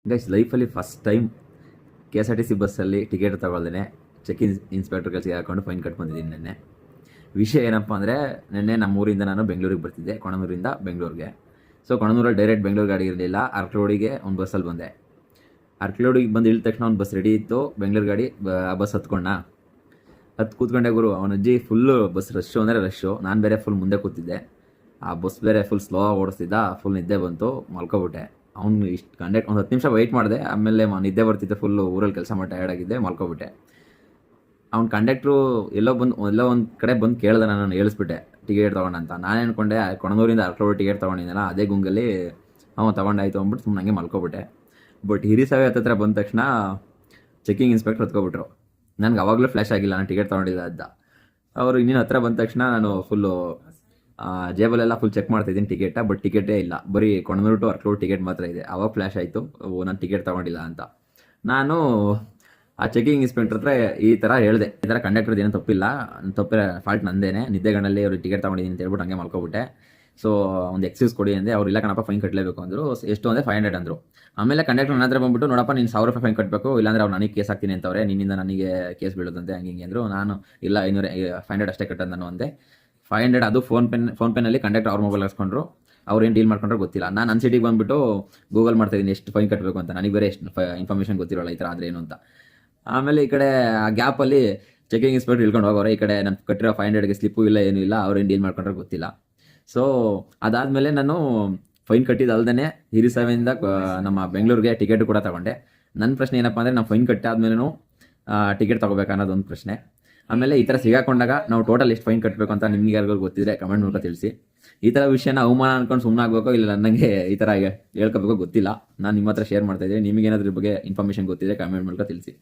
Guys, ಲೈಫಲ್ಲಿ first time KSRTC ಬಸ್ಸಲ್ಲಿ ticket ತೊಗೊಳ್ದೇನೆ check inspector ಕೆಲಸ ಹಾಕೊಂಡು ಫೈನ್ ಕಟ್ಕೊಂಡಿದ್ದೀನಿ ನಿನ್ನೆ. ವಿಷಯ ಏನಪ್ಪ ಅಂದರೆ, ನಿನ್ನೆ ನಮ್ಮೂರಿಂದ ನಾನು ಬೆಂಗಳೂರಿಗೆ ಬರ್ತಿದ್ದೆ, ಕೊಣನೂರಿಂದ ಬೆಂಗಳೂರಿಗೆ. ಸೊ ಕೊಣನೂರಲ್ಲಿ ಡೈರೆಕ್ಟ್ ಬೆಂಗಳೂರು ಗಾಡಿ ಇರಲಿಲ್ಲ. ಅರ್ಕಲೋಡಿಗೆ ಒಂದು ಬಸ್ಸಲ್ಲಿ ಬಂದೆ. ಅರ್ಕಲೋಡಿಗೆ ಬಂದು ಇಳಿದ ತಕ್ಷಣ ಒಂದು ಬಸ್ ರೆಡಿ ಇತ್ತು, ಬೆಂಗಳೂರು ಗಾಡಿ. ಆ ಬಸ್ ಹತ್ತು ಕೂತ್ಕೊಂಡೆ ಗುರು. ಅವನ ಅಜ್ಜಿ ಫುಲ್ಲು ಬಸ್ ರಶ್ಶು ಅಂದರೆ ರಶ್ಶು. ನಾನು ಬೇರೆ ಫುಲ್ ಮುಂದೆ ಕೂತಿದ್ದೆ. ಆ ಬಸ್ ಬೇರೆ ಫುಲ್ ಸ್ಲೋ ಆಗಿ ಓಡಿಸ್ತಿದ್ದ. ಫುಲ್ ನಿದ್ದೆ ಬಂತು, ಮಲ್ಕೊಬಿಟ್ಟೆ. ಅವ್ನು ಇಷ್ಟು ಒಂದು 10 ನಿಮಿಷ ವೆಯ್ಟ್ ಮಾಡಿದೆ. ಆಮೇಲೆ ನಿದ್ದೆ ಬರ್ತಿದ್ದೆ, ಫುಲ್ಲು ಊರಲ್ಲಿ ಕೆಲಸ ಮಾಡಿ ಟಯರ್ಡ್ ಆಗಿದ್ದೆ, ಮಲ್ಕೊಬಿಟ್ಟೆ. ಅವ್ನು ಕಂಡಕ್ಟ್ರು ಎಲ್ಲೋ ಒಂದು ಕಡೆ ಬಂದು ಕೇಳ್ದೆ, ನಾನು ಹೇಳಿಸ್ಬಿಟ್ಟೆ ಟಿಕೆಟ್ ತೊಗೊಂಡಂತ. ನಾನು ಅನ್ಕೊಂಡೆ ಕೊಣನೂರಿಂದ ಅರ್ಕಲೋಡಿ ಟಿಕೆಟ್ ತೊಗೊಂಡಿದ್ದೆನಲ್ಲ, ಅದೇ ಗುಂಗಲ್ಲಿ ತೊಗೊಂಡಾಯ್ತು ಅಂದ್ಬಿಟ್ಟು ಸುಮ್ಮನೆ ಹಂಗೆ ಮಲ್ಕೊಬಿಟ್ಟೆ. ಬಟ್ ಹಿರಿಸಾವೆ ಹತ್ತಿರ ಬಂದ ತಕ್ಷಣ ಚೆಕಿಂಗ್ ಇನ್ಸ್ಪೆಕ್ಟರ್ ಹತ್ಕೊಬಿಟ್ರು. ನನಗೆ ಅವಾಗಲೂ ಫ್ಲ್ಯಾಶ್ ಆಗಿಲ್ಲ ನಾನು ಟಿಕೆಟ್ ತೊಗೊಂಡಿದ್ದೆ ಅಂತ. ಅವರು ಇನ್ನೇನು ಹತ್ರ ಬಂದ ತಕ್ಷಣ ನಾನು ಫುಲ್ಲು ಜೇಬಲೆಲ್ಲ ಫುಲ್ ಚೆಕ್ ಮಾಡ್ತಾಯಿದ್ದೀನಿ ಟಿಕೆಟ. ಬಟ್ ಟಿಕೆಟೇ ಇಲ್ಲ, ಬರೀ ಕೊಣನೂರು ಟು ಅರ್ಕಲೋಡಿ ಟಿಕೆಟ್ ಮಾತ್ರ ಇದೆ. ಅವಾಗ ಫ್ಲ್ಯಾಶ್ ಆಯಿತು, ನಾನು ಟಿಕೆಟ್ ತೊಗೊಂಡಿಲ್ಲ ಅಂತ. ನಾನು ಆ ಚೆಕಿಂಗ್ ಇನ್ಸ್ಪೆಕ್ಟರ್ ಹತ್ರ ಈ ಥರ ಹೇಳಿದೆ, ಈ ಥರ ಕಂಡಕ್ಟರ್ದು ಏನೂ ತಪ್ಪಿಲ್ಲ, ಫಾಲ್ಟ್ ನಂದೇನೆ, ನಿದ್ದೆಗಣ್ಣಲ್ಲಿ ಅವ್ರಿಗೆ ಟಿಕೆಟ್ ತೊಗೊಂಡಿದ್ದೀನಿ ಅಂತ ಹೇಳ್ಬಿಟ್ಟು ಹಂಗೆ ಮಲ್ಕೊಬಿಟ್ಟೆ. ಸೊ ಒಂದು ಎಕ್ಸ್ಕ್ಯೂಸ್ ಕೊಡಿ ಅಂದೆ. ಅವ್ರು ಇಲ್ಲ ಕಣಪ್ಪ, ಫೈನ್ ಕಟ್ಟಲೇಬೇಕು ಅಂದರು. ಎಷ್ಟು ಅಂದರೆ 500 ಅಂದರು. ಆಮೇಲೆ ಕಂಡಕ್ಟರ್ ನನ್ನ ಹತ್ರ ಬಂದ್ಬಿಟ್ಟು, ನೋಡಪ್ಪ ನೀನು 1000 ರೂಪಾಯಿ ಫೈನ್ ಕಟ್ಟಬೇಕು, ಇಲ್ಲಾಂದ್ರೆ ಅವ್ರು ನನಗೆ ಕೇಸ್ ಹಾಕ್ತೀನಿ ಅಂತವ್ರೆ, ನಿನ್ನಿಂದ ನನಗೆ ಕೇಸ್ ಬೀಳೋದಂತೆ, ಹಂಗೆ ಹಿಂಗೆ ಅಂದರು. ನಾನು ಇಲ್ಲ 500 ಅಷ್ಟೇ ಕಟ್ಟೋದು ನಾನು ಅಂದೆ. 500 ಅದು ಫೋನ್ ಪೇನಲ್ಲಿ ಕಂಡಕ್ಟರ್ ಅವ್ರ ಮೊಬೈಲ್ ಹಾಕ್ಸ್ಕೊಂಡ್ರು. ಅವ್ರು ಏನು ಡೀಲ್ ಮಾಡ್ಕೊಂಡ್ರು ಗೊತ್ತಿಲ್ಲ. ನಾನು ನನ್ನ ಸಿಟಿಗೆ ಬಂದುಬಿಟ್ಟು ಗೂಗಲ್ ಮಾಡ್ತಾಯಿದ್ದೀನಿ ಎಷ್ಟು ಫೈನ್ ಕಟ್ಟಬೇಕು ಅಂತ. ನನಗೆ ಬೇರೆ ಎಷ್ಟು ಇನ್ಫಾರ್ಮೇಷನ್ ಗೊತ್ತಿರೋಲ್ಲ ಈ ಥರ ಆದರೆ ಏನು ಅಂತ. ಆಮೇಲೆ ಈ ಕಡೆ ಆ ಗ್ಯಾಪಲ್ಲಿ ಚೆಕಿಂಗ್ ಇನ್ಸ್ಪೆಕ್ಟರ್ ಇಳ್ಕೊಂಡು ಹೋಗೋರೆ. ಈ ಕಡೆ ನಾನು ಕಟ್ಟಿರೋ 500ಗೆ ಸ್ಲಿಪ್ಪು ಇಲ್ಲ, ಏನೂ ಇಲ್ಲ. ಅವ್ರೇನು ಡೀಲ್ ಮಾಡ್ಕೊಂಡ್ರೆ ಗೊತ್ತಿಲ್ಲ. ಸೊ ಅದಾದಮೇಲೆ ನಾನು ಫೈನ್ ಕಟ್ಟಿದ್ದಲ್ದೇ ಹಿರಿಸಾವೆಯಿಂದ ನಮ್ಮ ಬೆಂಗಳೂರಿಗೆ ಟಿಕೆಟ್ ಕೂಡ ತೊಗೊಂಡೆ. ನನ್ನ ಪ್ರಶ್ನೆ ಏನಪ್ಪ ಅಂದರೆ, ನಾವು ಫೈನ್ ಕಟ್ಟಾದ್ಮೇಲೂ ಟಿಕೆಟ್ ತೊಗೋಬೇಕು ಅನ್ನೋದೊಂದು ಪ್ರಶ್ನೆ. ಆಮೇಲೆ ಈ ಥರ ಸಿಗಾಕೊಂಡಾಗ ನಾವು ಟೋಟಲ್ ಎಷ್ಟು ಫೈನ್ ಕಟ್ಟಬೇಕು ಅಂತ ನಿಮ್ಗೆ ಯಾರಿಗೂ ಗೊತ್ತಿದ್ರೆ ಕಮೆಂಟ್ ಮೂಲಕ ತಿಳಿಸಿ. ಈ ಥರ ವಿಷಯನ ಅವಮಾನ ಅಂದ್ಕೊಂಡು ಸುಮ್ಮನೆ ಆಗಬೇಕು, ಇಲ್ಲ ನನಗೆ ಈ ಥರ ಹೇಳ್ಕೋಬೇಕು ಗೊತ್ತಿಲ್ಲ. ನಾನು ನಿಮ್ಮ ಹತ್ರ ಶೇರ್ ಮಾಡ್ತಾಯಿದ್ದೀನಿ. ನಿಮಗೇನಾದ್ರೂ ಬಗ್ಗೆ ಇನ್ಫಾರ್ಮೇಷನ್ ಗೊತ್ತಿದೆ ಕಮೆಂಟ್ ಮೂಲಕ ತಿಳಿಸಿ.